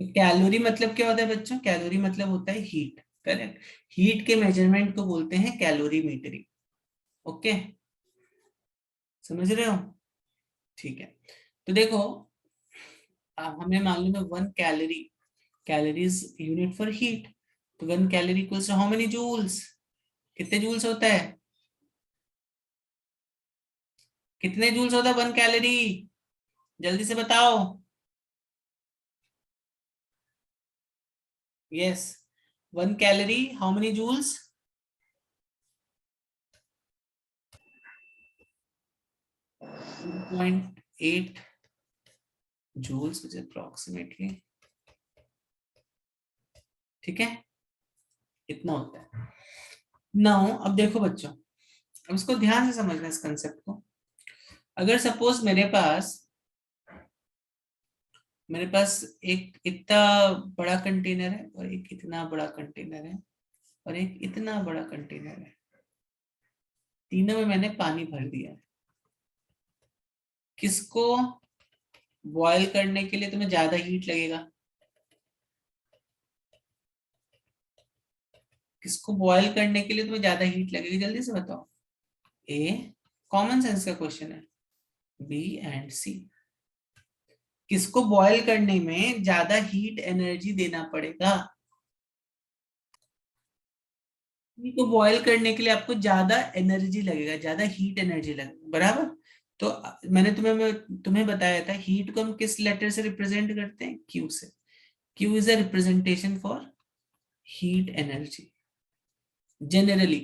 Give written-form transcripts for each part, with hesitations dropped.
Calorie मतलब क्या होता है बच्चों? कैलोरी मतलब होता है हीट। करेक्ट। हीट के मेजरमेंट को बोलते हैं कैलोरीमेट्री। ओके, समझ रहे हो? ठीक है। तो देखो, हमें मालूम है 1 calorie, calories unit for heat. तो 1 calorie equals to how many joules? कितने जूल्स होता है? कितने जूल्स होता है 1 कैलोरी? जल्दी से बताओ। Yes, 1 calorie how many joules? 2.8 joules which approximately. ठीक है, इतना होता है। नाउ अब देखो बच्चों, अब इसको ध्यान से समझना इस कंसेप्ट को। अगर सपोज मेरे पास एक इतना बड़ा कंटेनर है, और एक इतना बड़ा कंटेनर है, और एक इतना बड़ा कंटेनर है, तीनों में मैंने पानी भर दिया है। किसको बॉयल करने के लिए तुम्हें ज्यादा हीट लगेगा? किसको बॉयल करने के लिए तुम्हें ज्यादा हीट लगेगी? जल्दी से बताओ। ए, कॉमन सेंस का क्वेश्चन है। बी एंड सी। किसको बॉयल करने में ज्यादा हीट एनर्जी देना पड़ेगा? को बॉयल करने के लिए आपको ज्यादा एनर्जी लगेगा, ज्यादा हीट एनर्जी लगेगा, बराबर। तो मैंने तुम्हें बताया था हीट को हम किस लेटर से रिप्रेजेंट करते हैं? क्यू से। Q is a representation for heat energy generally.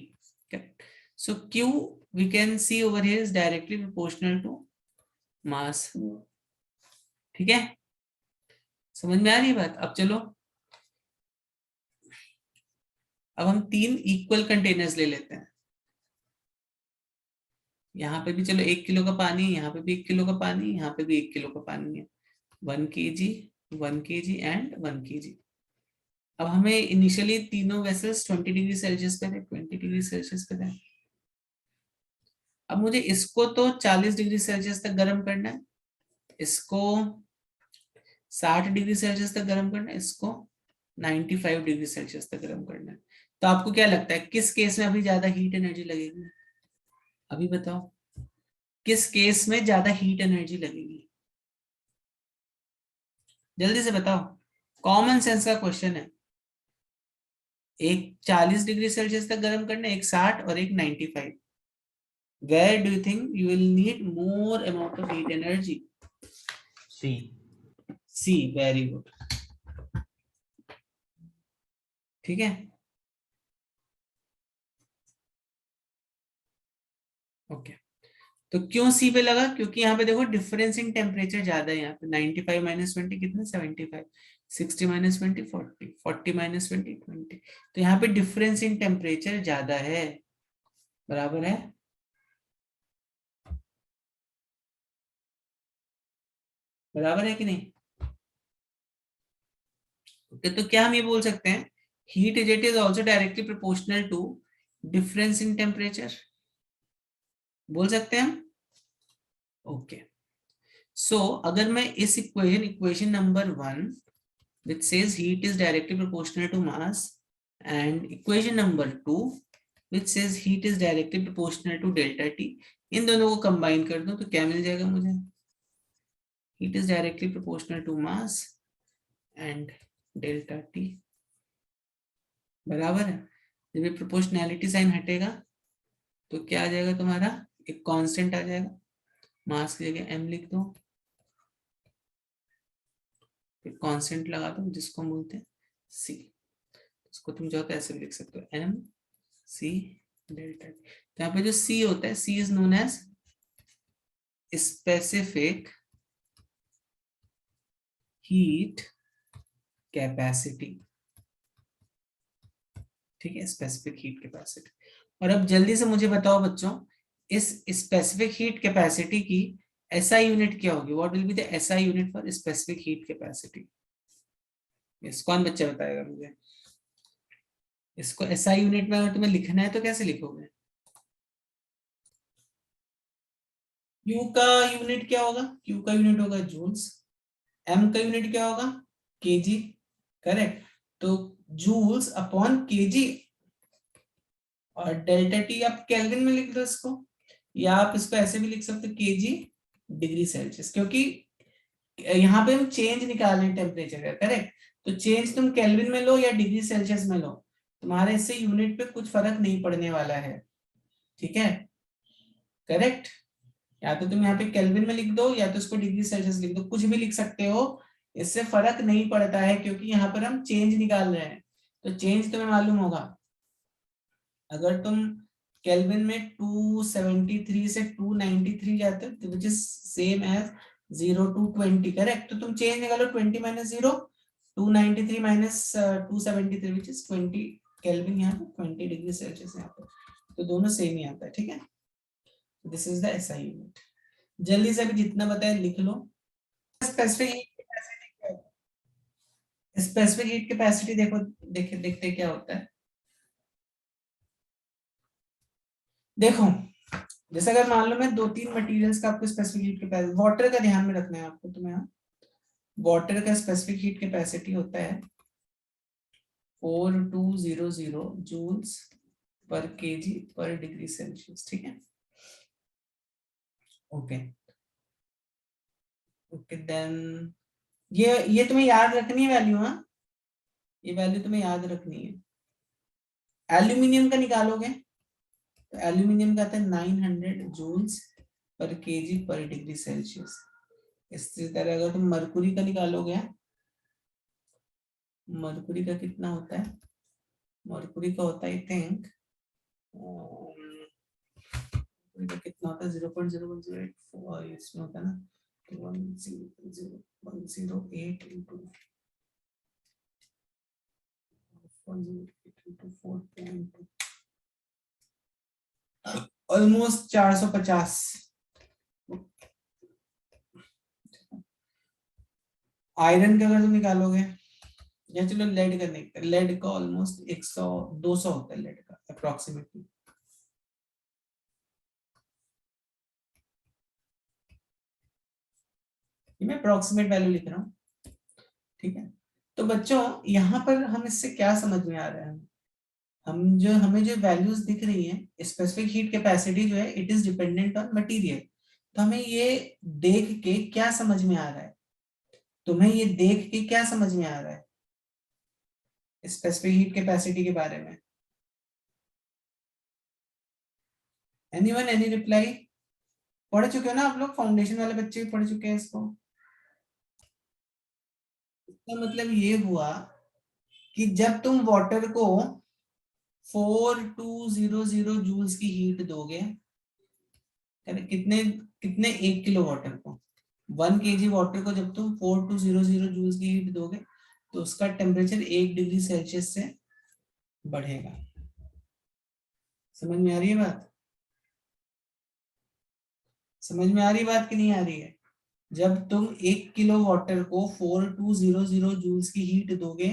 Correct. So q we can see over here is directly proportional to mass. ठीक है, समझ में आ रही है बात? अब चलो, अब हम 3 इक्वल कंटेनर्स ले लेते हैं। यहाँ पे भी चलो 1 किलो का पानी, यहाँ पे भी 1 किलो का पानी, यहाँ पे भी 1 किलो का पानी है। 1 kg, 1 kg एंड 1 kg। अब हमें इनिशियली तीनों वेसल्स 20 डिग्री सेल्सियस पे थे, 20 डिग्री सेल्सियस पे थे। अब मुझे इसको तो 40 डिग्री सेल्सियस तक गर्म करना है, इसको 60 डिग्री सेल्सियस तक गर्म करना है, इसको 95 डिग्री सेल्सियस तक गर्म करना है। तो आपको क्या लगता है किस केस में अभी ज्यादा हीट एनर्जी लगेगी? अभी बताओ, किस केस में ज्यादा हीट एनर्जी लगेगी? जल्दी से बताओ, कॉमन सेंस का क्वेश्चन है। एक 40 डिग्री सेल्सियस तक गर्म करना है, एक 60 और एक 95। Where do you think you will need more amount of heat energy? C. C, very good. ठीक है, ओके। तो क्यों सी पे लगा? क्योंकि यहाँ पे देखो डिफरेंस इन टेम्परेचर ज्यादा है। यहाँ पे 95 माइनस 20 कितना? 75। 60 माइनस 20 40, 40 माइनस 20 20। तो यहाँ पे डिफरेंस इन टेम्परेचर ज्यादा है, बराबर है। बराबर है कि नहीं? ओके, तो क्या हम ये बोल सकते हैं heat is it is also directly proportional to difference in temperature? बोल सकते हैं हम। ओके, सो अगर मैं इस equation number 1 which says heat is directly proportional to mass, and equation number 2 which says heat is directly proportional to delta t, इन दोनों को combine कर दूं तो क्या मिल जाएगा मुझे? heat is directly proportional to mass and delta t, बराबर है। जब ये प्रोपोर्शनैलिटी साइन हटेगा तो क्या आ जाएगा तुम्हारा? एक कांस्टेंट आ जाएगा, मास की जगह m लिख दो, फिर कांस्टेंट लगा दो जिसको हम बोलते हैं c। इसको तुम चाहो तो ऐसे भी लिख सकते हो, m c डेल्टा। तो यहाँ पे जो c होता है, c is known as specific heat capacity. ठीक है, स्पेसिफिक हीट कैपेसिटी। और अब जल्दी से मुझे बताओ बच्चों, इस स्पेसिफिक हीट कैपेसिटी की एसआई यूनिट क्या होगी? What will be the SI unit for specific heat capacity? Yes, कौन बच्चा बताएगा मुझे? इसको एसआई यूनिट में अगर तुम्हें लिखना है तो कैसे लिखोगे? क्यू का यूनिट क्या होगा? क्यू का यूनिट होगा जूल्स। एम का यूनिट क्या होगा? KG, correct. तो जूल्स अपॉन केजी, और डेल्टा टी आप केल्विन में लिख दो इसको, या आप इसको ऐसे भी लिख सकते हो केजी डिग्री सेल्सियस, क्योंकि यहाँ पे हम चेंज निकाल रहे हैं टेम्परेचर का, करेक्ट। तो चेंज तुम केल्विन में लो या डिग्री सेल्सियस में लो, तुम्हारे इससे यूनिट पे कुछ फर्क नहीं पड़ने वाला है, ठीक है, करेक्ट। या तो तुम यहाँ पे केल्विन में लिख दो या तो इसको डिग्री सेल्सियस लिख दो, कुछ भी लिख सकते हो, इससे फर्क नहीं पड़ता है, क्योंकि यहाँ पर हम चेंज निकाल रहे हैं। तो चेंज तुम्हें मालूम होगा, अगर तुम केल्विन में 273 से 293 जाते हो, which is same as 0 to 20, correct. तो तुम चेंज निकालो 20 minus 0, 293 minus 273 which is 20 kelvin, यहाँ पे 20 डिग्री सेल्सियस यहाँ पे, तो दोनों सेम ही आता है, ठीक है। This is the SI unit. जल्दी से अभी जितना बताया लिख लो। Specific heat capacity, specific heat capacity देखो, देखते क्या होता है। देखो, जैसे अगर मान लो मैं 2-3 मटेरियल्स का आपको स्पेसिफिक हीट कैपेसिटी, वाटर का ध्यान में रखना है आपको, तो मैं वाटर का स्पेसिफिक हीट कैपेसिटी होता है 4200 joules per kg per degree Celsius, ठीक है। ओके ओके, देन ये तुम्हें याद रखनी है वैल्यू, हाँ, ये वैल्यू तुम्हें याद रखनी है। एल्यूमिनियम का निकालोगे तो एल्यूमिनियम का आता है 900 joules per kg per degree Celsius. इसी तरह अगर तुम मरकुरी का निकालोगे, मरकुरी का कितना होता है, मरकुरी का होता है आई थिंक, कितना होता है 0.0108, इसमें होता है ना 108 into 4.2, ऑलमोस्ट 450। आयरन का अगर तुम निकालोगे, या चलो लेड का नहीं, लेड का ऑलमोस्ट 100-200 होता है, लेड का अप्रोक्सीमेटली। मैं अप्रोक्सीमेट वैल्यू लिख रहा हूँ, ठीक है। तो बच्चों यहाँ पर हम इससे क्या समझ में आ रहा है, हमें जो वैल्यूज दिख रही हैं, स्पेसिफिक हीट कैपेसिटी जो है it is dependent on material. तो हमें ये देख के क्या समझ में आ रहा है, तुम्हें ये देख के क्या समझ में आ रहा है स्पेसिफिक हीट कैपेसिटी के बारे में? Anyone, any reply? पढ़ चुके हो ना आप लोग, फाउंडेशन वाले बच्चे भी पढ़ चुके हैं इसको। इसका मतलब ये हुआ कि जब तुम वाटर को 4200 जूल्स की हीट दोगे, कितने कितने 1 किलो वाटर को, 1 kg वाटर को जब तुम 4200 जूल्स की हीट दोगे, तो उसका टेम्परेचर 1 डिग्री सेल्सियस से बढ़ेगा। समझ में आ रही है बात? समझ में आ रही बात कि नहीं आ रही है? जब तुम 1 किलो वाटर को 4200 जूल्स की हीट दोगे,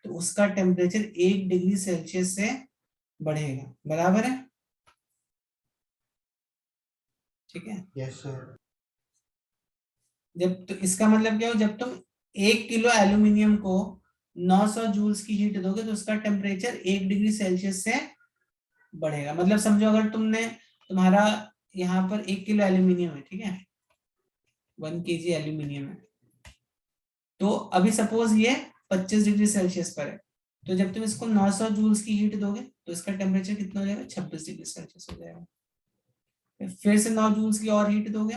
तो उसका टेम्परेचर 1 डिग्री सेल्सियस से बढ़ेगा, बराबर है, ठीक है। Yes sir. जब तो इसका मतलब क्या हो, जब तुम 1 किलो एल्यूमिनियम को 900 जूल्स की हीट दोगे, तो उसका टेम्परेचर 1 डिग्री सेल्सियस से बढ़ेगा। मतलब समझो, अगर तुम्हारा यहाँ पर 1 किलो एल्यूमिनियम है, ठीक है, 1 kg एल्यूमिनियम है, तो अभी सपोज ये 25 डिग्री सेल्सियस पर है, तो जब तुम इसको 900 जूल्स की हीट दोगे, तो इसका टेम्परेचर कितना हो जाएगा, 26 डिग्री सेल्सियस हो जाएगा। फिर से 9 जूल्स की और हीट दोगे,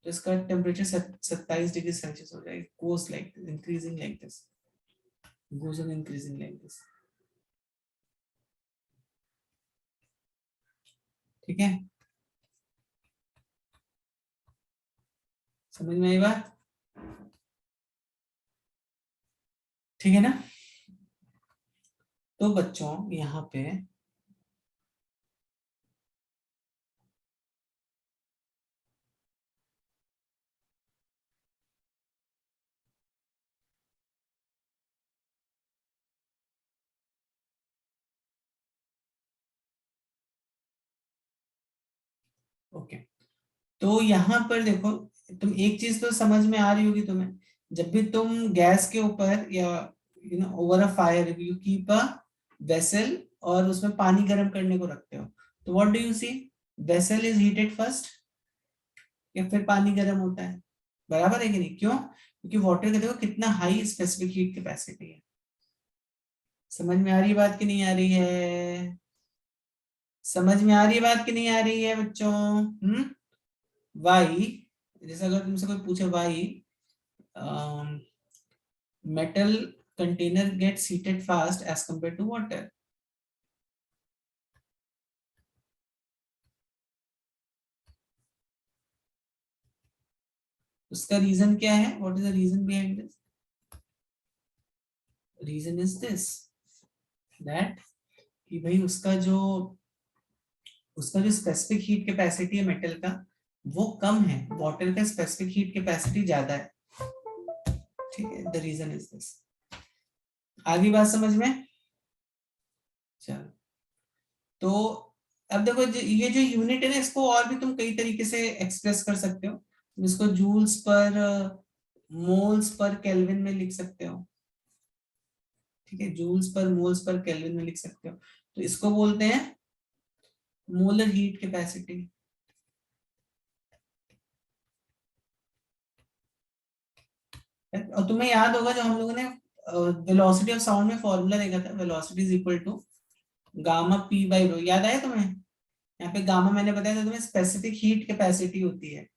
तो इसका टेम्परेचर 27 डिग्री सेल्सियस हो जाएगा। Goes like increasing like this, goes on increasing like this, ठीक है। समझ में आई बात? ठीक है ना। तो बच्चों यहाँ पे ओके, तो यहाँ पर देखो, तुम एक चीज तो समझ में आ रही होगी तुम्हें, जब भी तुम गैस के ऊपर या over a fire you keep a vessel और उसमें पानी गर्म करने को रखते हो, तो what do you see, vessel is heated first या फिर पानी गर्म होता है, बराबर है कि नहीं? क्यों? क्योंकि वाटर का देखो कितना हाई स्पेसिफिक हीट कैपेसिटी है। समझ में आ रही है बात कि नहीं आ रही है? समझ में आ रही है बात कि नहीं आ रही है बच्चों? वाई, जैसे अगर तुमसे कोई पूछे why metal container gets heated fast as compare to water, उसका रीजन क्या है? What is the reason behind this? Reason is this that कि भाई उसका जो स्पेसिफिक हीट कैपेसिटी है मेटल का वो कम है, वाटर का स्पेसिफिक हीट कैपेसिटी ज्यादा है। ठीक है, द रीजन इज दिस। आगे बात समझ में? चलो, तो अब देखो ये जो यूनिट है ना, इसको और भी तुम कई तरीके से एक्सप्रेस कर सकते हो। तुम इसको joules per moles per kelvin में लिख सकते हो। ठीक है, joules per moles per kelvin में लिख सकते हो। तो इसको बोलते हैं मोलर हीट कैपेसिटी। और तुम्हें याद होगा जो हम लोगों ने वेलोसिटी ऑफ साउंड में फॉर्मूला देखा था, velocity is equal to gamma P by rho, याद आया तुम्हें? यहाँ पे गामा मैंने बताया था तुम्हें स्पेसिफिक हीट कैपेसिटी होती है,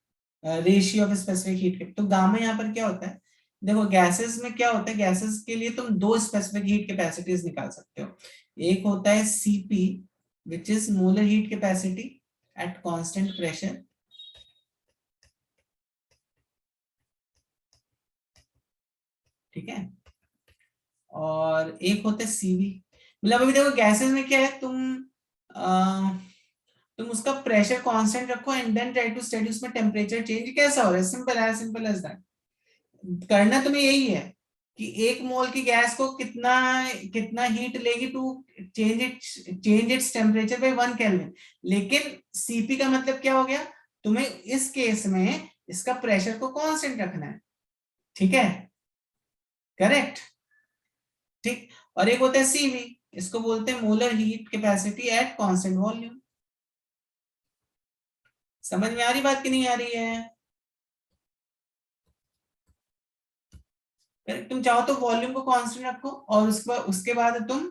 रेशियो ऑफ स्पेसिफिक हीट। तो गामा यहाँ पर क्या होता है? देखो गैसेस में क्या होता है, गैसेस के लिए तुम दो स्पेसिफिक हीट कैपेसिटीज निकाल सकते हो। एक होता है CP which is molar heat capacity at constant pressure, ठीक है, और एक होता है सीवी। मतलब अभी देखो गैसेस में क्या है, तुम उसका प्रेशर कांस्टेंट रखो and then try to study उसमें टेम्परेचर चेंज कैसा हो रहा है। सिंपल है, सिंपल एज दैट। करना तुम्हें यही है कि एक मोल की गैस को कितना कितना हीट लेगी to change its temperature by 1 kelvin. लेकिन सीपी का मतलब क्या हो गया, तुम्हें इस केस में इसका प्रेशर को कांस्टेंट रखना है। ठीक है, करेक्ट, ठीक। और एक होता है सीवी, इसको बोलते हैं molar heat capacity at constant volume. समझ में आ रही बात कि नहीं आ रही है? तुम चाहो तो वॉल्यूम को कांस्टेंट रखो और उसके बाद तुम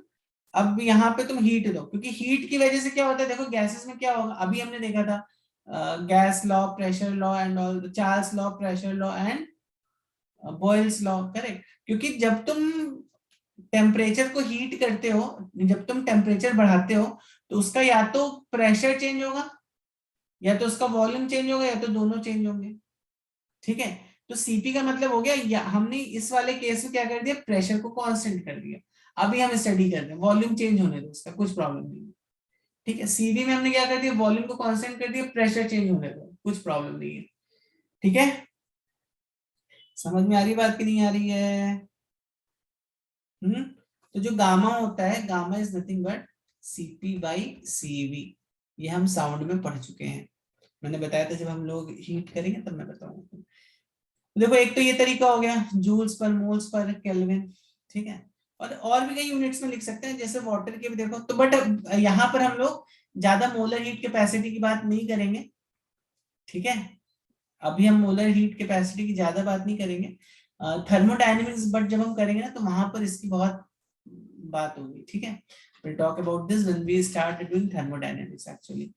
अब यहाँ पे तुम हीट दो, क्योंकि हीट की वजह से क्या होता है, देखो गैसेस में क्या होगा, अभी हमने देखा था gas law, pressure law and all, Charles law, pressure law and Boyle's law, correct. क्योंकि जब तुम टेम्परेचर को हीट करते हो, जब तुम टेम्परेचर बढ़ाते हो, तो उसका या तो प्रेशर चेंज होगा या तो उसका वॉल्यूम चेंज होगा या तो दोनों चेंज होंगे। ठीक है, तो सीपी का मतलब हो गया, या हमने इस वाले केस में क्या कर दिया, प्रेशर को कांस्टेंट कर दिया। अभी हम स्टडी कर रहे हैं, वॉल्यूम चेंज होने दो, उसका कुछ प्रॉब्लम नहीं है। ठीक है, सीवी में हमने क्या कर दिया, वॉल्यूम को कांस्टेंट कर दिया, प्रेशर चेंज होने दो, कुछ प्रॉब्लम नहीं है। ठीक है, समझ में आ रही बात कि नहीं आ रही है? तो जो गामा होता है, gamma is nothing but CP by CV. ये हम साउंड में पढ़ चुके हैं, मैंने बताया था जब हम लोग हीट करेंगे तब मैं बताऊंगा। देखो एक तो ये तरीका हो गया joules per moles per kelvin, ठीक है। और भी कई यूनिट्स में लिख सकते हैं, जैसे वाटर के भी देखो तो, बट यहाँ पर हम लोग ज्यादा मोलर हीट कैपेसिटी की बात नहीं करेंगे। ठीक है, अभी हम मोलर हीट कैपेसिटी की ज्यादा बात नहीं करेंगे, थर्मोडायनेमिक्स बट जब हम करेंगे ना तो वहां पर इसकी बहुत बात होगी। ठीक है, we'll talk about this when we start doing thermodynamics actually.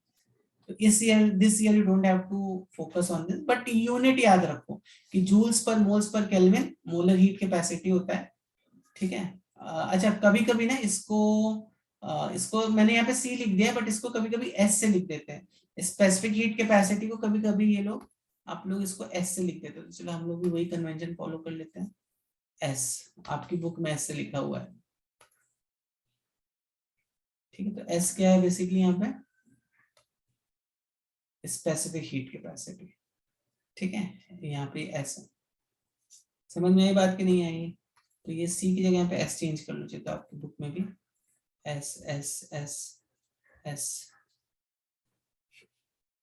तो इस year this year you don't have to focus on this, but unit याद रखो कि joules per moles per kelvin molar heat capacity होता है। ठीक है, अच्छा कभी कभी ना इसको मैंने यहाँ पे सी लिख दिया, बट इसको कभी कभी एस से लिख देते हैं, स्पेसिफिक हीट कैपेसिटी को कभी कभी ये लोग आप लोग इसको एस से लिख देते हैं। तो चलो हम लोग भी वही कन्वेंशन फॉलो कर लेते हैं, एस, आपकी बुक में एस से लिखा हुआ है। ठीक है, तो एस क्या है बेसिकली यहाँ पे, स्पेसिफिक हीट कैपेसिटी। ठीक है, यहाँ पे एस है। समझ में आई बात की नहीं आई? तो ये सी की जगह यहाँ पे एस चेंज कर लो, चाहिए तो आपकी बुक में भी एस एस एस एस।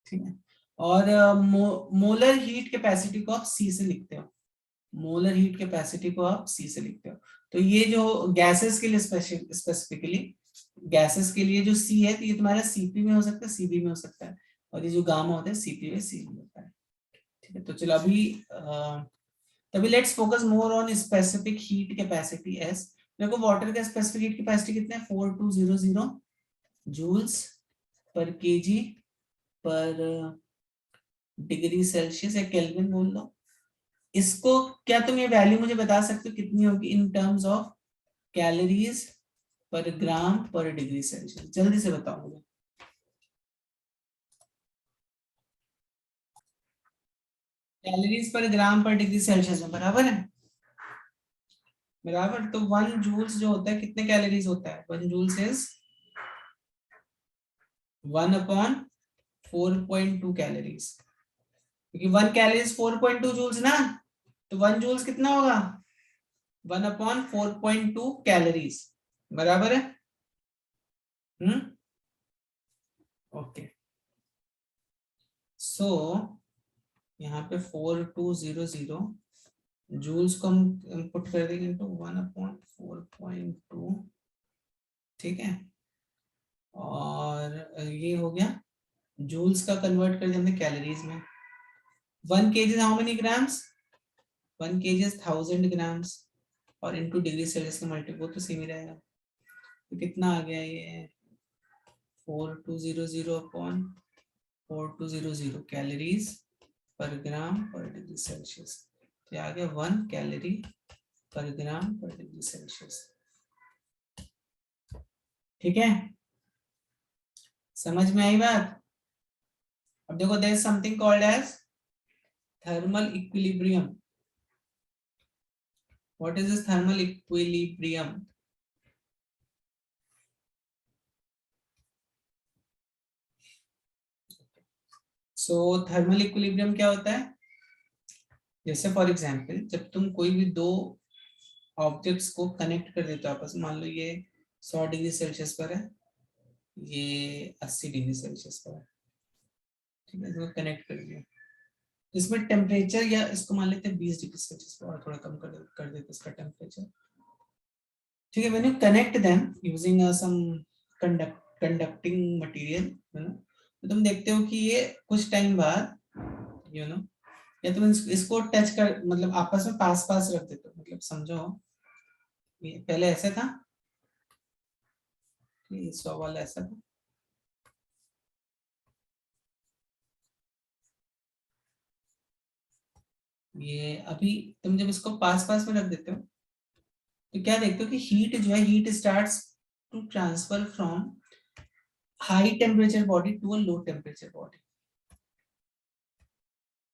ठीक है, और मोलर हीट कैपेसिटी को आप सी से लिखते हो। मोलर हीट कैपेसिटी को आप सी से लिखते हो। तो ये जो गैसेस के लिए स्पेसिफिकली गैसेस के लिए जो सी है, तो ये तुम्हारा सीपी में हो सकता है, सीबी में हो सकता है, और ये जो गामा होता है सीपी में सी में होता है। ठीक है, तो चलो तभी let's focus more on specific heat capacity S. देखो वाटर का स्पेसिफिक हीट कैपेसिटी कितना है, 4200 joules per kg per degree Celsius, या केल्विन बोल लो इसको। क्या तुम ये वैल्यू मुझे बता सकते हो कितनी होगी इन टर्म्स ऑफ कैलोरीज पर ग्राम पर डिग्री सेल्सियस? जल्दी से बताओ मुझे। कैलोरीज पर ग्राम पर डिग्री सेल्सियस में बराबर है, बराबर। तो 1 जूल्स जो होता है कितने कैलोरीज होता है, 1 जूल्स इज 1/4.2 कैलोरीज, क्योंकि 1 कैलोरीज 4.2 जूल्स ना, तो 1 जूल्स कितना होगा, 1/4.2 कैलोरीज, बराबर है। ओके, सो यहाँ पे 4200 जूल्स को हम पुट कर देंगे इनटू 1/4.2, ठीक है। और ये हो गया जूल्स का कन्वर्ट कर दिया हमने कैलोरीज में। 1 kg how many grams, 1 kg 1000 grams, और इनटू डिग्री सेल्सियस का मल्टीपल तो सेम ही रहेगा। तो कितना आ गया ये 4200 अपॉन 4200 कैलोरीज पर ग्राम पर डिग्री सेल्सियस, तो आ गया 1 कैलोरी पर ग्राम पर डिग्री सेल्सियस। ठीक है, समझ में आई बात? अब देखो there is something called as thermal equilibrium. What is this thermal equilibrium? So thermal equilibrium क्या होता है, जैसे फॉर एग्जांपल जब तुम कोई भी दो ऑब्जेक्ट्स को कनेक्ट कर देते हो आपस में, मान लो ये 100 डिग्री सेल्सियस पर है, ये 80 डिग्री सेल्सियस पर है, ठीक है, इसको कनेक्ट कर दिया। इसमें टेम्परेचर, या इसको मान लेते हैं 20 डिग्री सेल्सियस पर, और थोड़ा कम कर देते इसका टेम्परेचर, ठीक है। When you connect them using some conducting material, तो तुम देखते हो कि ये कुछ टाइम बाद या तुम इसको टच कर, मतलब आपस में पास पास रख देते हो, मतलब समझो ये पहले ऐसे था, ये 100 वाला ऐसा था, ये अभी तुम जब इसको पास पास में रख देते हो, तो क्या देखते हो कि हीट जो है, heat starts to transfer from high temperature body to a low temperature body.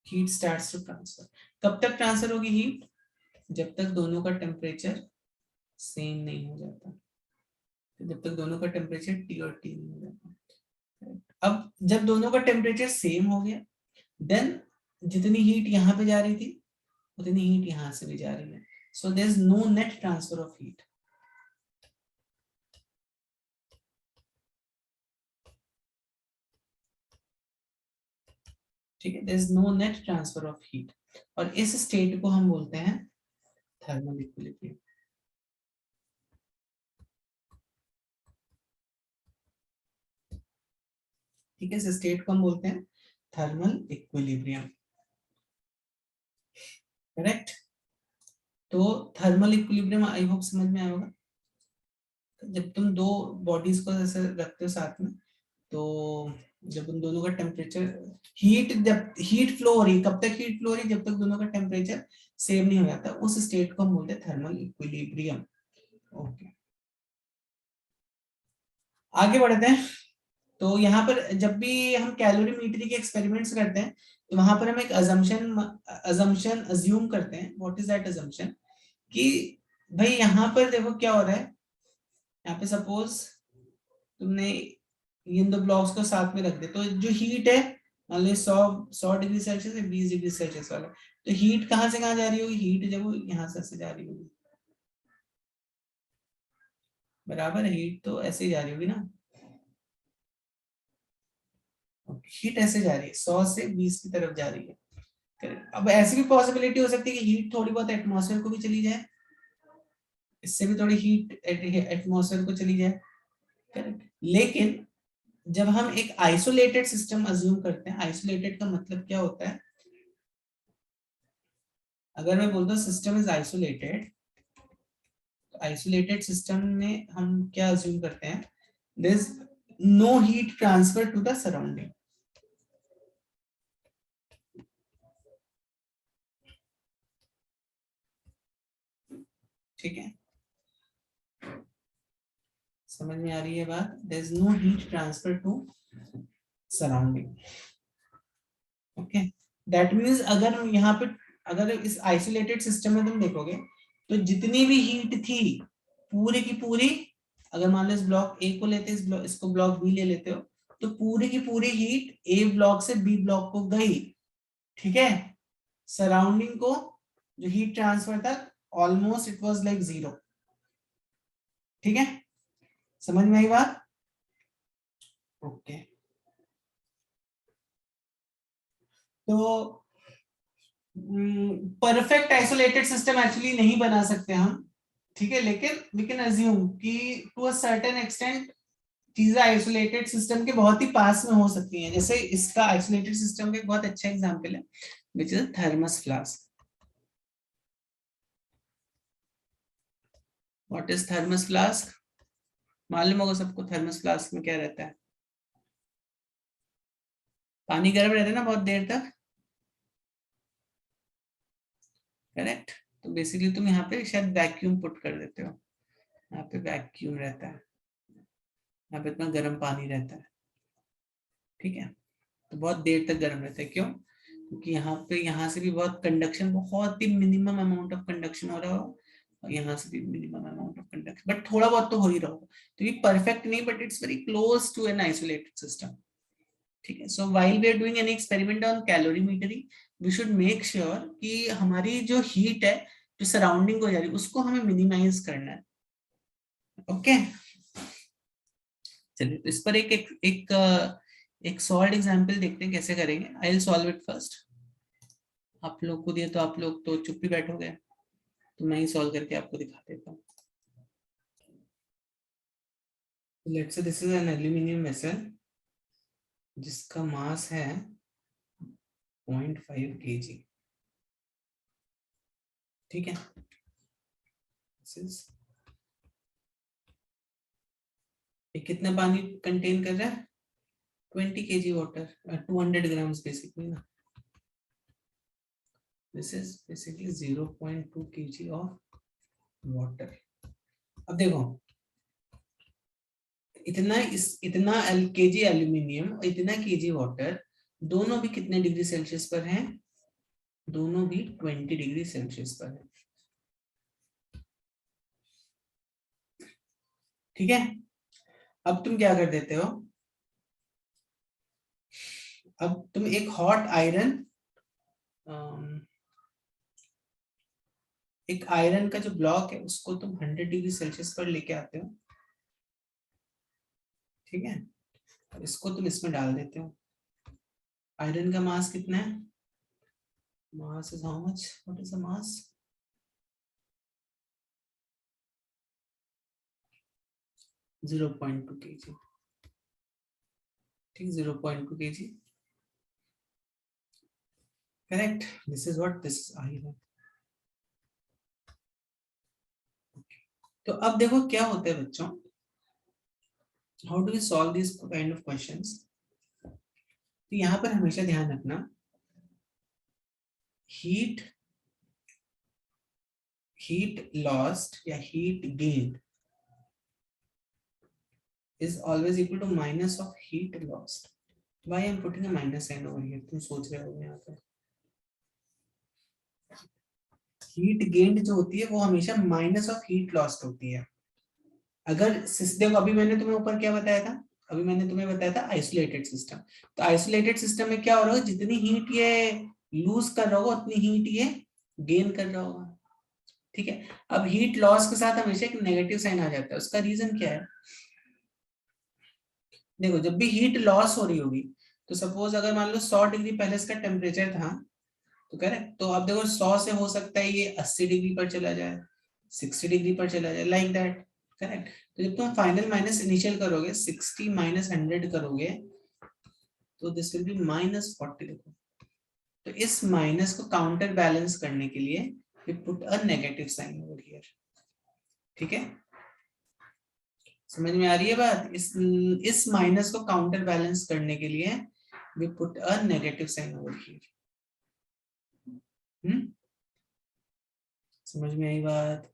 Heat starts to transfer, कब तक ट्रांसफर होगी हीट, जब तक दोनों का टेम्परेचर सेम नहीं हो जाता, तो जब तक दोनों का टेम्परेचर टी और टी नहीं हो जाता। अब जब दोनों का टेम्परेचर सेम हो गया, देन जितनी हीट यहाँ पे जा रही थी उतनी हीट यहाँ से भी जा रही है, so there is no net transfer of heat. ठीक है, there is no net transfer of heat, और इस स्टेट को हम बोलते हैं थर्मल इक्विलिब्रियम। ठीक है, इस स्टेट को हम बोलते हैं थर्मल इक्विलिब्रियम, करेक्ट। तो थर्मल इक्विलिब्रियम आई होप समझ में आया होगा। जब तुम दो बॉडीज को ऐसे रखते हो साथ में, तो जब उन दोनों का टेम्परेचर, जब हीट फ्लो हो रही है, कब तक हीट फ्लो हो रही है, जब तक दोनों का टेम्परेचर सेम नहीं हो जाता, उस स्टेट को हम बोलते हैं थर्मल इक्विलिब्रियम। ओके, आगे बढ़ते हैं। तो यहाँ पर जब भी हम कैलोरीमेट्री के एक्सपेरिमेंट्स करते हैं, तो वहां पर हम एक अजम्पशन अज्यूम करते हैं। व्हाट इज दैट अजम्पशन, कि भाई यहाँ पर देखो क्या हो रहा है, यहाँ पे सपोज तुमने इन दो ब्लॉक्स को साथ में रख दे, तो जो हीट है मान लो 100 डिग्री सेल्सियस है, 20 डिग्री सेल्सियस वाला, तो हीट कहाँ से कहाँ जा रही होगी, हीट जब वो यहाँ से ऐसे जा रही होगी, बराबर है, हीट तो ऐसे ही जा रही होगी ना, हीट ऐसे जा रही है 100 से 20 की तरफ जा रही है। अब ऐसी भी पॉसिबिलिटी हो सकती है कि हीट थोड़ी बहुत एटमॉस्फेयर को भी चली जाए, इससे भी थोड़ी हीट एटमॉस्फेयर को चली जाए, करेक्ट। लेकिन जब हम एक आइसोलेटेड सिस्टम अज्यूम करते हैं, आइसोलेटेड का मतलब क्या होता है, अगर मैं बोलता हूँ सिस्टम इज आइसोलेटेड, तो आइसोलेटेड सिस्टम में हम क्या अज्यूम करते हैं, there is no heat transfer to the surrounding. ठीक है, समझ में आ रही है बात, there is no heat transfer to surrounding. Okay, that means अगर यहाँ पे, अगर इस आइसोलेटेड सिस्टम में तुम देखोगे तो जितनी भी हीट थी पूरी की पूरी, अगर मान लो इस ब्लॉक ए को लेते, इसको ब्लॉक बी ले लेते हो, तो पूरी की पूरी हीट ए ब्लॉक से बी ब्लॉक को गई, ठीक है। सराउंडिंग को जो हीट ट्रांसफर था almost it was like zero. ठीक है, समझ में आई बात? ओके, तो परफेक्ट आइसोलेटेड सिस्टम एक्चुअली नहीं बना सकते हम, ठीक है, लेकिन वी कैन अज्यूम कि टू अ सर्टेन एक्सटेंट चीजें आइसोलेटेड सिस्टम के बहुत ही पास में हो सकती हैं। जैसे इसका आइसोलेटेड सिस्टम का एक बहुत अच्छा एग्जांपल है which is thermos flask. What is thermos flask? मालूम होगा सबको थर्मस फ्लास्क में क्या रहता है, पानी गर्म रहता है ना बहुत देर तक, करेक्ट। तो बेसिकली तुम यहाँ पे शायद वैक्यूम पुट कर देते हो, यहाँ पे वैक्यूम रहता है, यहाँ पे इतना गर्म पानी रहता है, ठीक है। तो बहुत देर तक गर्म रहता है, क्यों? क्योंकि यहाँ पे, यहाँ से भी बहुत कंडक्शन, बहुत ही मिनिमम अमाउंट ऑफ कंडक्शन हो रहा हो, और यहाँ से भी minimum amount of conduction, but थोड़ा बहुत तो हो ही रहा होगा। तो ये परफेक्ट नहीं, but it's very close to an isolated system, ठीक है। So while we are doing an experiment on calorimetry, we should make sure कि हमारी जो हीट है जो सराउंडिंग को जा रही है उसको हमें मिनिमाइज करना है। ओके, चलिए तो इस पर एक सॉल्व एग्जांपल देखते हैं कैसे करेंगे। I will solve it first. आप लोग को दिए तो आप लोग तो चुप ही बैठोगे, तो मैं ही सॉल्व करके आपको दिखा देता हूँ। Let's say this is an aluminium vessel जिसका मास है 0.5 kg, ठीक है। ये कितना पानी कंटेन कर रहा है? 20 kg वाटर, 200 ग्राम्स बेसिकली ना। This is basically 0.2 kg of water. अब देखो, इतना केजी एल्यूमिनियम और इतना केजी वाटर, दोनों भी कितने डिग्री सेल्सियस पर हैं? दोनों भी 20 डिग्री सेल्सियस पर है, ठीक है। अब तुम क्या कर देते हो, अब तुम एक हॉट आयरन, एक आयरन का जो ब्लॉक है उसको तुम 100 डिग्री सेल्सियस पर लेके आते हो, ठीक है। इसको तुम इसमें डाल देते हो। आयरन का मास कितना है? Mass is how much, what is the mass? 0.2 kg, ठीक, 0.2 kg, correct. This is what, this is iron. तो अब देखो क्या होता है बच्चों, how do we solve this kind of questions. तो यहाँ पर हमेशा ध्यान रखना, हीट लॉस्ट या heat gained is always equal to minus of heat lost. Why I am putting a minus sign over here? तुम सोच रहे हो यहाँ पे हीट गेन्ड जो होती है वो हमेशा माइनस ऑफ हीट लॉस्ट होती है। अगर देखो अभी मैंने तुम्हें ऊपर क्या बताया था, अभी मैंने तुम्हें बताया था आइसोलेटेड सिस्टम। तो आइसोलेटेड सिस्टम में क्या हो रहा है, जितनी हीट ये लूज कर रहा होगा उतनी हीट ये गेन कर रहा होगा, ठीक है। अब हीट लॉस के साथ हमेशा एक नेगेटिव साइन आ जाता है, उसका रीजन क्या है? देखो जब भी हीट लॉस हो रही होगी, तो सपोज अगर मान लो 100 डिग्री पहले इसका टेम्परेचर था, तो करेक्ट। तो अब देखो 100 से हो सकता है ये 80 डिग्री पर चला जाए, 60 डिग्री पर चला जाए, लाइक दैट। करेक्ट। तो जब तुम फाइनल माइनस इनिशियल करोगे, 60 माइनस 100 करोगे, तो दिस विल बी -40। देखो, तो इस माइनस को काउंटर बैलेंस करने के लिए we put a negative sign over here. ठीक है, समझ में आ रही है बात? इस माइनस को काउंटर बैलेंस करने के लिए we put a negative sign over here. समझ में आई बात?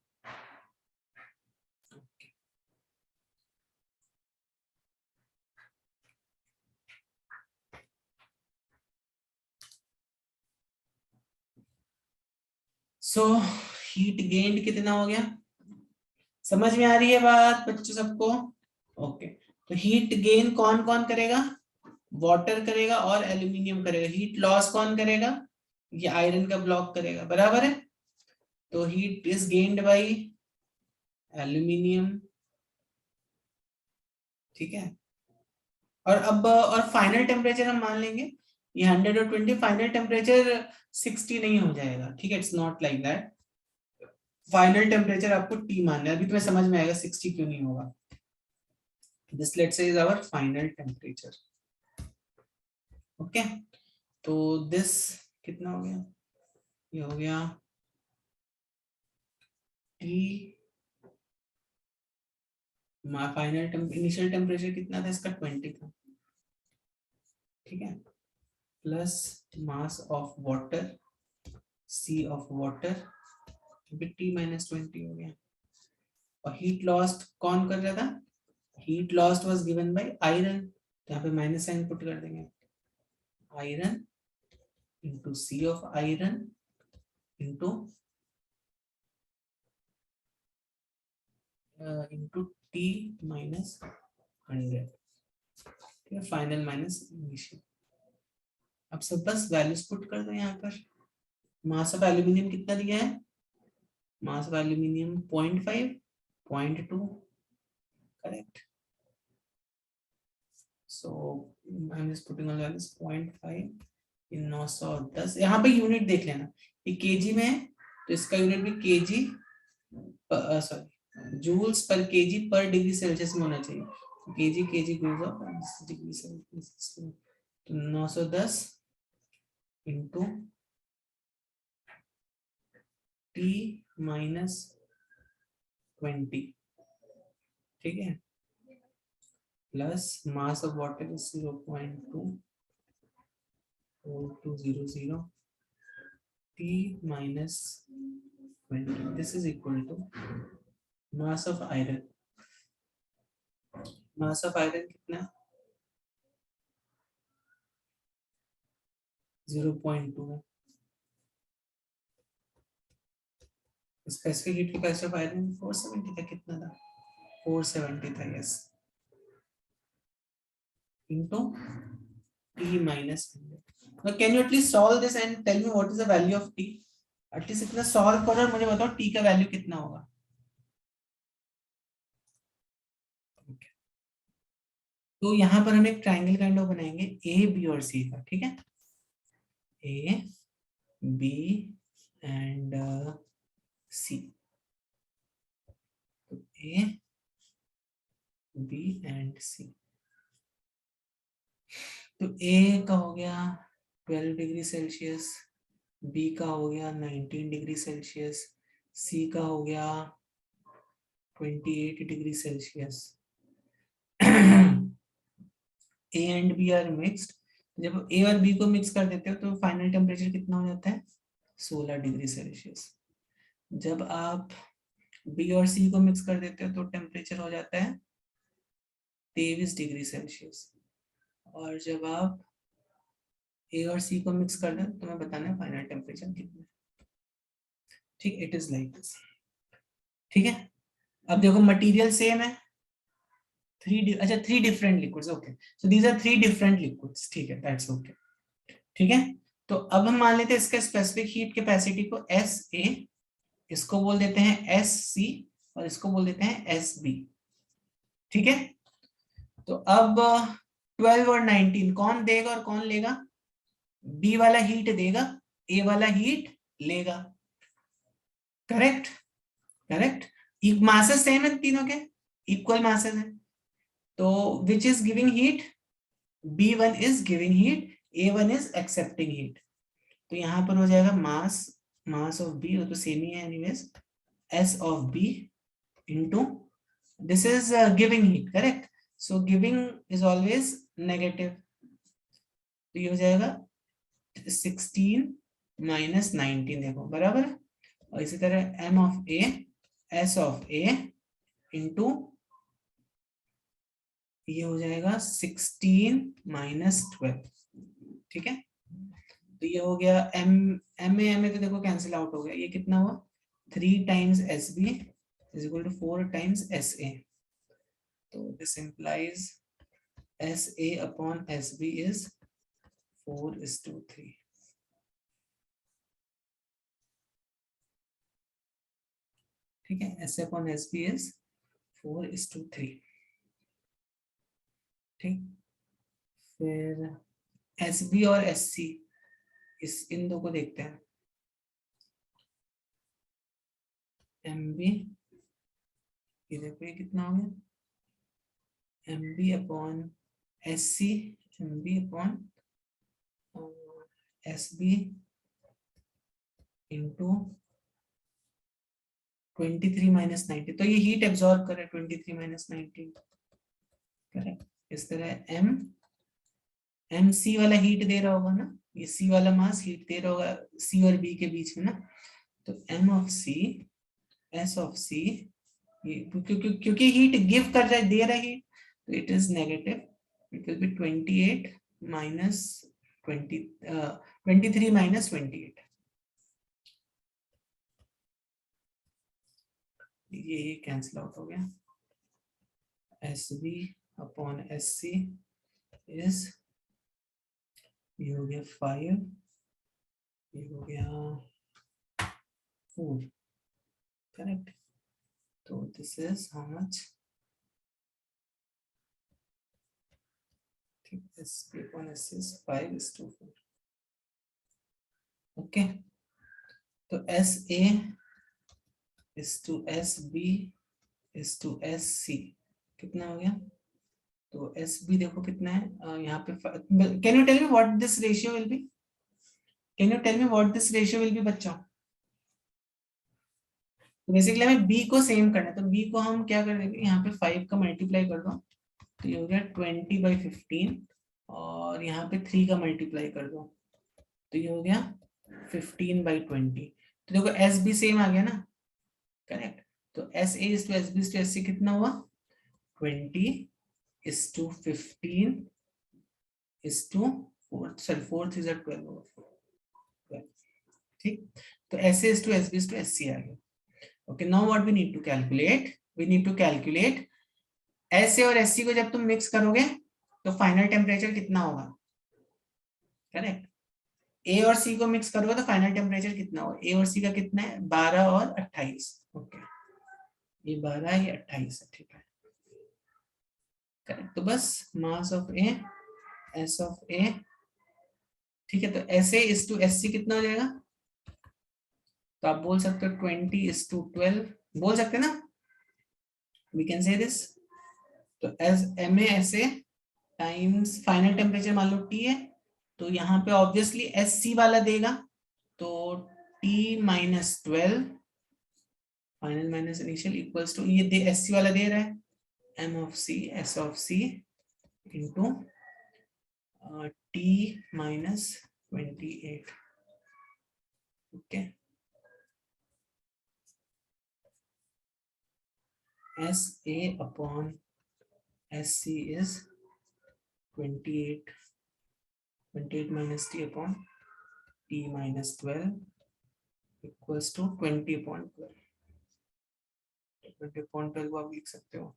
सो हीट गेन्ड कितना हो गया? समझ में आ रही है बात बच्चों सबको? ओके। तो हीट गेन कौन कौन करेगा? वाटर करेगा और एल्यूमिनियम करेगा। हीट लॉस कौन करेगा? ये आयरन का ब्लॉक करेगा, बराबर है। तो heat is gained by aluminium. ठीक है। और अब और फाइनल टेम्परेचर हम मान लेंगे ये 100 और 20, फाइनल टेम्परेचर 60 नहीं हो जाएगा। ठीक है, it's not like that. Final temperature आपको T मानना है, अभी तुम्हें समझ में आएगा 60 क्यों नहीं होगा। This let's say is our final temperature. Okay, तो दिस कितना हो गया? ये हो गया T, फाइनल इनिशियल टेम्परेचर कितना था इसका? 20 था। ठीक है, plus mass of water, C of water, T -20 हो गया। और हीट लॉस्ट कौन कर रहा था? Heat lost was given by iron, तो यहाँ पे माइनस साइन पुट कर देंगे। Iron into C of iron into T -100। Final minus initial. अब सब बस वैल्यूज पुट कर दो यहाँ पर। मास ऑफ एल्यूमिनियम कितना दिया है? Mass of aluminium 0.5, 0.2, correct. So I am just putting all values 0.5 इन 910। यहाँ पे यूनिट देख लेना, ये केजी में है तो इसका यूनिट भी kg, sorry joules per kg per degree Celsius में होना चाहिए। Kg kg goes up degree Celsius. तो 910 इंटू T -20। ठीक है, plus mass of water is 0.24200 T -20। This is equal to mass of iron. Mass of iron कितना? 0.2 है। Specific heat capacity of iron 470 था। कितना था? 470 था, yes. Into T -100। Now can you at least solve this and tell me what is the value of T? At least इतना solve करो और मुझे बताओ T का वैल्यू कितना होगा। तो यहाँ पर हम एक ट्राइंगल काइंड ऑफ बनाएंगे ए बी और सी का। ठीक है, ए बी एंड सी। तो ए बी एंड सी। तो ए का हो गया 12 डिग्री सेल्सियस, बी का हो गया 19 डिग्री सेल्सियस, सी का हो गया 28 degree Celsius. A and B are mixed. जब ए और बी को मिक्स कर देते हो तो फाइनल टेम्परेचर कितना हो जाता है? 16 डिग्री सेल्सियस। जब आप बी और सी को मिक्स कर देते हो तो टेम्परेचर हो जाता है 23 डिग्री सेल्सियस। और जब आप ए और सी को मिक्स कर दें तो मैं बताना है फाइनल टेम्परेचर कितना है। ठीक, इट इज लाइक दिस। ठीक है, अब देखो मटेरियल सेम है, three different liquids. Okay, so these are 3 different liquids. ठीक है, दैट्स ओके। ठीक है, तो अब हम मान लेते हैं इसका स्पेसिफिक हीट कैपेसिटी को SA, इसको बोल देते हैं SC और इसको बोल देते हैं SB। ठीक है, तो अब 12 और 19 कौन देगा और कौन लेगा? बी वाला हीट देगा ए वाला हीट लेगा। Correct, correct. मासेस सेम है तीनों के, इक्वल मासेस है, तो which is giving heat, B1 is giving heat, A1 is accepting heat. तो यहां पर हो जाएगा मास, मास ऑफ बी, वो तो सेम ही है anyways, S of B into this is giving heat, correct? So giving is always negative, तो ये हो जाएगा 16 minus 19, देखो बराबर है। और इसी तरह M of A, S of A into ये हो जाएगा 16 minus 12, ठीक है। तो ये हो गया M, M में तो देखो कैंसिल आउट हो गया, ये कितना हुआ 3 times SB is equal to 4 times SA, तो this implies SA upon SB is 4:3, ठीक है। SA upon SB is 4:3, ठीक। फिर SB और SC, इन दो को देखते हैं। MB, ये देखो ये कितना हो गया, MB upon SC, MB upon SB into 23 minus 19, तो ये हीट एब्जॉर्ब करे 23 minus 19, करेक्ट। इस तरह M C वाला हीट दे रहा होगा ना, ये C वाला मास हीट दे रहा होगा C और B के बीच में ना, तो M of C, S of C, क्योंकि हीट गिव कर रहा है, दे रहा है हीट, तो it is negative, it will be 28 minus 20, 23 minus 28, ये कैंसिल आउट हो गया। SB अपॉन SC इज, ये हो गया 5, ये हो गया 4, करेक्ट। तो this is how much, SB upon SC is 5:4, okay. तो SA is to SB is to SC कितना हो गया, तो SB देखो कितना है यहाँ पे, can you tell me what this ratio will be, can you tell me what this ratio will be बच्चों। तो बेसिकली हमें B को सेम करना है, तो B को हम क्या कर देंगे, यहाँ पे 5 का मल्टीप्लाई कर दो, तो ये हो गया 20/15, और यहाँ पे 3 का मल्टीप्लाई कर दो, तो ये हो गया 15/20, तो देखो SB सेम आ गया ना, करेक्ट। तो SA is to SB is to SC कितना हुआ 20:15 is to 4, sorry 4 3 12 होगा, ठीक। तो SA is to SB is to SC आ गया। Okay, now what we need to calculate, we need to calculate SA और SC को जब तुम मिक्स करोगे तो फाइनल टेम्परेचर कितना होगा, करेक्ट। A और C को मिक्स करोगे तो फाइनल टेम्परेचर कितना होगा, A और C का कितना है 12 और 28, ओके, ये 12 ये 28 है, ठीक है, करेक्ट। तो बस mass of A, S of A, ठीक है। तो SA is to SC कितना हो जाएगा, तो आप बोल सकते हो 20:12, बोल सकते हैं ना, वी कैन से दिस। तो S MASA times final temperature मान लो T है, तो यहाँ पे ऑब्वियसली SC वाला देगा, तो T minus 12 final minus initial equals to, ये दे SC वाला दे रहा है M of C, S of C into T minus 28, okay. SA upon SC is 28 minus T upon T minus 12 equals to 20/12, 20/12 को आप लिख सकते हो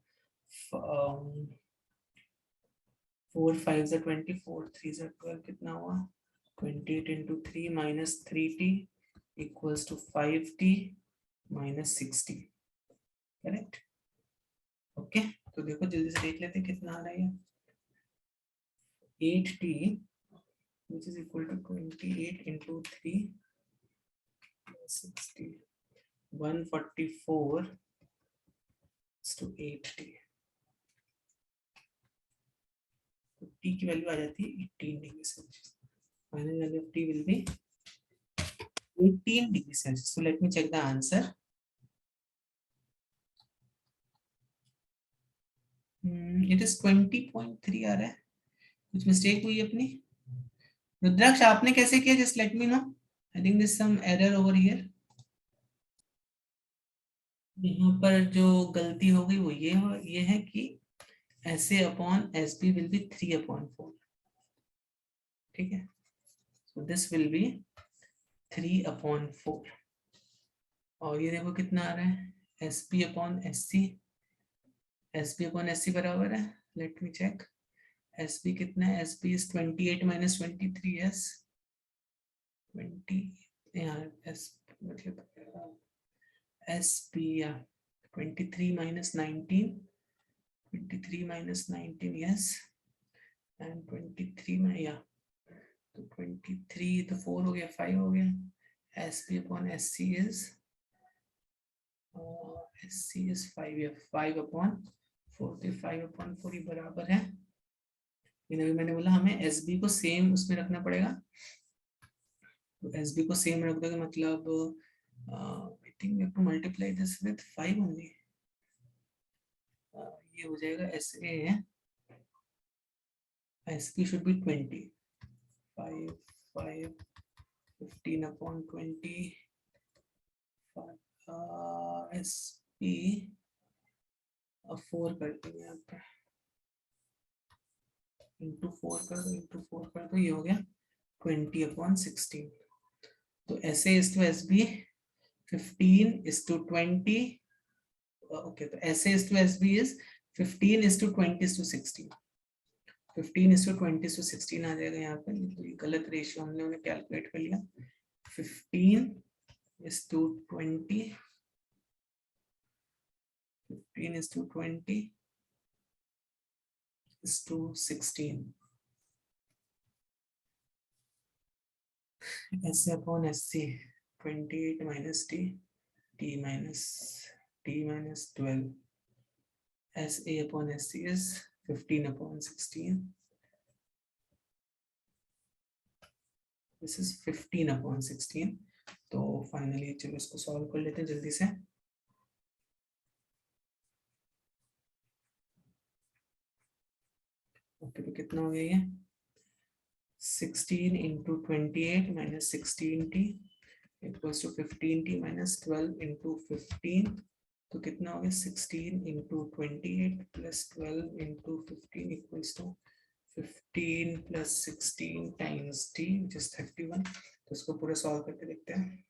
4 5 20, 4 3 12, कितना हुआ 28 into 3 minus 3T equals to 5T minus 6T, correct, okay. तो देखो जल्दी से देख लेते हैं कितना आ रहा है, 8T which is equal to 28 into 3 60 144 to 80। तो t की वैल्यू आ जाती है 18 degree Celsius. Final value of t will be 18 degree Celsius. So let me check the answer. It is 20.3 आ रहा है। कुछ मिस्टेक हुई अपनी? रुद्राक्ष आपने कैसे किया? Just let me know. I think this some error over here. यहाँ पर जो गलती हो गई वो ये है कि SA upon SB will be 3/4। ठीक है, सो दिस विल बी 3/4। और ये देखो कितना आ रहा है, SB upon SC। SB upon SC बराबर है, लेट मी चेक। SB कितना है? SB इज 28 minus 23 S 20 यार S मतलब SB या 23 minus 19 23 minus 19 yes and 23 में या तो 23 तो 4 हो गया 5 हो गया। SB upon SC is 5 या 5/4 तो 5/4 ही बराबर है। अभी मैंने बोला हमें SB को सेम उसमें रखना पड़ेगा, तो SB को सेम रख दोगे मतलब I think we have to multiply this with 5 only. ये हो जाएगा SA है, SB should be 20 5 15/20 SB 4 कर देंगे यहाँ पे, इंटू 4 कर दो ये हो गया 20/16। तो SA is to SB 15:20। Okay, तो SA is to SB is 15:20:16। 15:20:16 आ जाएगा यहाँ पे। तो ये गलत रेशियो हमने उन्हें कैलकुलेट कर लिया। 15:20 15:20:16 SA upon SC 28 minus T minus 12 SA upon SC is 15/16। This is 15/16। तो फाइनली चलो इसको सॉल्व कर लेते हैं जल्दी से। ओके, तो कितना हो गया ये 16 into 28 minus 16T equals to 15T minus 12 into 15। तो कितना हो गया 16 into 28 plus 12 into 15 equals to 15 plus 16 times T which is 31। तो इसको पूरा सॉल्व करके देखते हैं।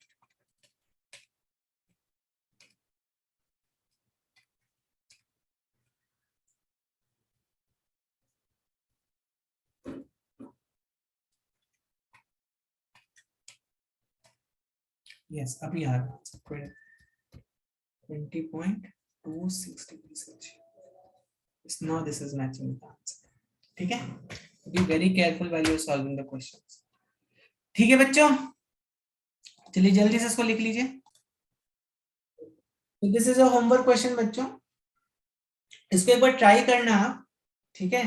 यस, अभी आ रहा है 20.26 degree Celsius. Now this is matching the answer. ठीक है, be very careful while you are solving the questions. ठीक है बच्चों, चलिए जल्दी से इसको लिख लीजिए। तो this is a homework question बच्चों, इसको एक बार ट्राई करना आप। ठीक है,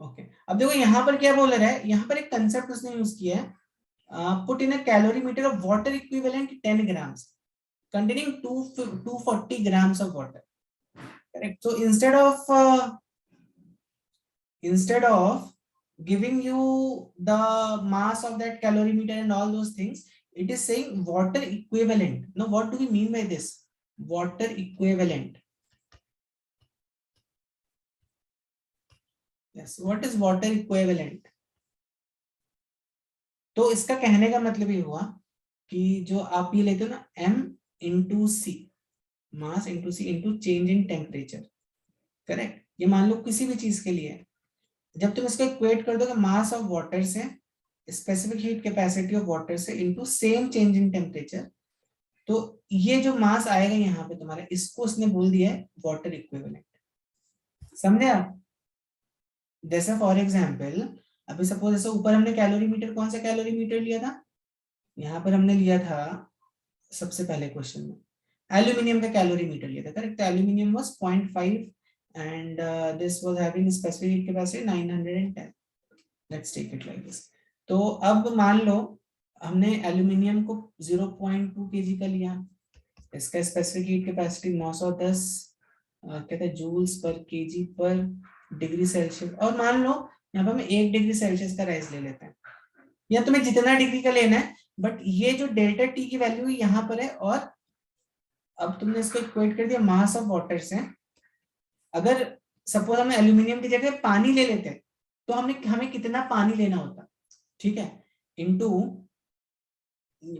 ओके। अब देखो यहाँ पर क्या बोल रहा है, यहाँ पर एक कंसेप्ट उसने यूज किया है, put in a calorimeter of water equivalent 10 grams containing 240 grams of water, correct? So instead of giving you the mass of that calorimeter and all those things, it is saying water equivalent. Now what do we mean by this? Water equivalent. Yes, what is water equivalent? तो इसका कहने का मतलब ये हुआ कि जो आप ये लेते हो ना m into c, mass into c into change in temperature, correct? ये मान लो किसी भी चीज के लिए जब तुम इसको इक्वेट कर दोगे मास ऑफ वाटर से, specific heat capacity of water से into same change in temperature, तो ये जो मास आएगा यहाँ पे तुम्हारा, इसको उसने बोल दिया है वाटर इक्विवेलेंट। समझे आप? जैसे फॉर एग्जांपल अभी सपोज ऐसे ऊपर हमने कैलोरीमीटर, कौन सा कैलोरीमीटर लिया था, यहाँ पर हमने लिया था सबसे पहले क्वेश्चन में एल्यूमिनियम का कैलोरीमीटर लिया था, correct. Aluminium was 0.5 and this was having specific heat capacity 910। Let's take it like this. तो अब मान लो हमने एल्यूमिनियम को 0.2 kg का लिया, इसका स्पेसिफिक हीट कैपेसिटी 910 कहते हैं joules per kg per degree Celsius, और मान लो यहाँ पे हम 1 डिग्री सेल्सियस का राइज ले लेते हैं, या तुम्हें जितना डिग्री का लेना है, बट ये जो डेल्टा टी की वैल्यू यहाँ पर है, और अब तुमने इसको इक्वेट कर दिया मास ऑफ वाटर से। अगर सपोज हम एल्यूमिनियम की जगह पानी ले लेते हैं तो हमें कितना पानी लेना होता, ठीक है, इनटू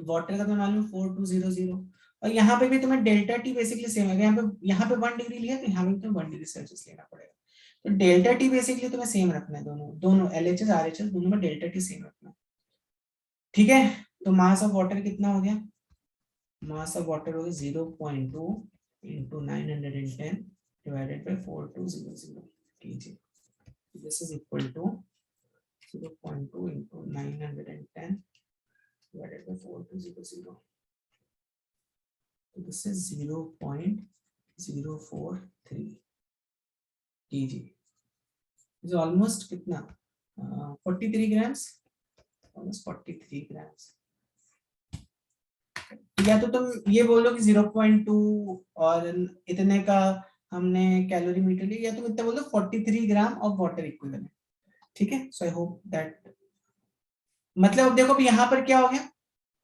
वाटर का तो मालूम 4200, और यहाँ पे भी तुम्हें डेल्टा टी बेसिकली सेम है, यहाँ पे 1 डिग्री लिया तो यहाँ पे तुम्हें 1 डिग्री सेल्सियस लेना पड़ेगा। तो डेल्टा टी बेसिकली तुम्हें सेम रखना है, दोनों LHS RHS दोनों में डेल्टा टी सेम रखना है, ठीक है। तो मास ऑफ वाटर कितना हो गया, मास ऑफ वाटर हो गया 0.2 into 910 divided by 4200 kg. This is equal to 0.2 into 910 divided by 4200. So this is 0.043 kg. Is almost कितना 43 grams, almost 43 grams. या तो तुम ये बोलो कि 0.2 और इतने का हमने कैलोरीमीटर लिया, या तुम इतना बोलो 43 ग्राम ऑफ वाटर इक्विवेलेंट, ठीक है। सो आई होप दैट, मतलब अब देखो यहाँ पर क्या हो गया,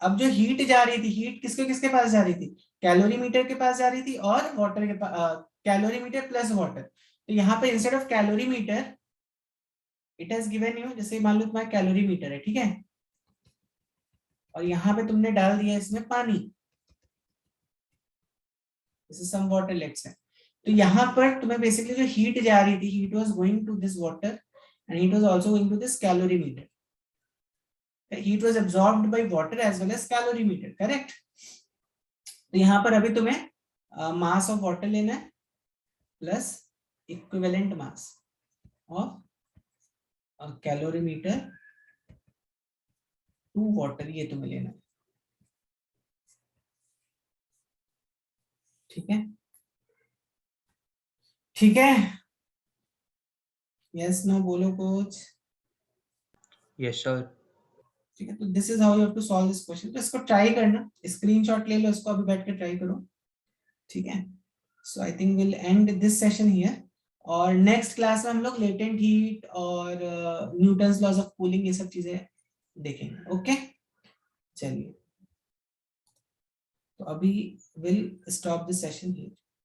अब जो हीट जा रही थी, हीट किसके किसके पास जा रही थी, कैलोरीमीटर के पास जा रही थी और वाटर के पास, कैलोरीमीटर प्लस वाटर। तो यहाँ पे instead of calorimeter it has given you, जैसे मान लो तुम्हारा कैलोरीमीटर है, ठीक है, और यहाँ पे तुमने डाल दिया इसमें पानी, this is some water let's say। तो यहाँ पर तुम्हें बेसिकली जो हीट जा रही थी, heat was going to this water and heat was also going to this calorimeter, heat was absorbed by water as well as calorimeter, correct. तो यहाँ पर अभी तुम्हें मास ऑफ वाटर लेना है plus equivalent mass of calorimeter to water, ये तुम्हें लेना है, ठीक है, ठीक है। यस नो बोलो कुछ। Yes sir. ठीक है, तो this is how you have to solve this question. तो इसको ट्राई करना, स्क्रीनशॉट ले लो इसको, अभी बैठ के ट्राई करो, ठीक है। So I think will end this session here, और नेक्स्ट क्लास में हम लोग लेटेंट हीट और न्यूटन्स लॉज ऑफ कूलिंग ये सब चीजें देखेंगे, ओके। चलिए, तो अभी will stop this session here.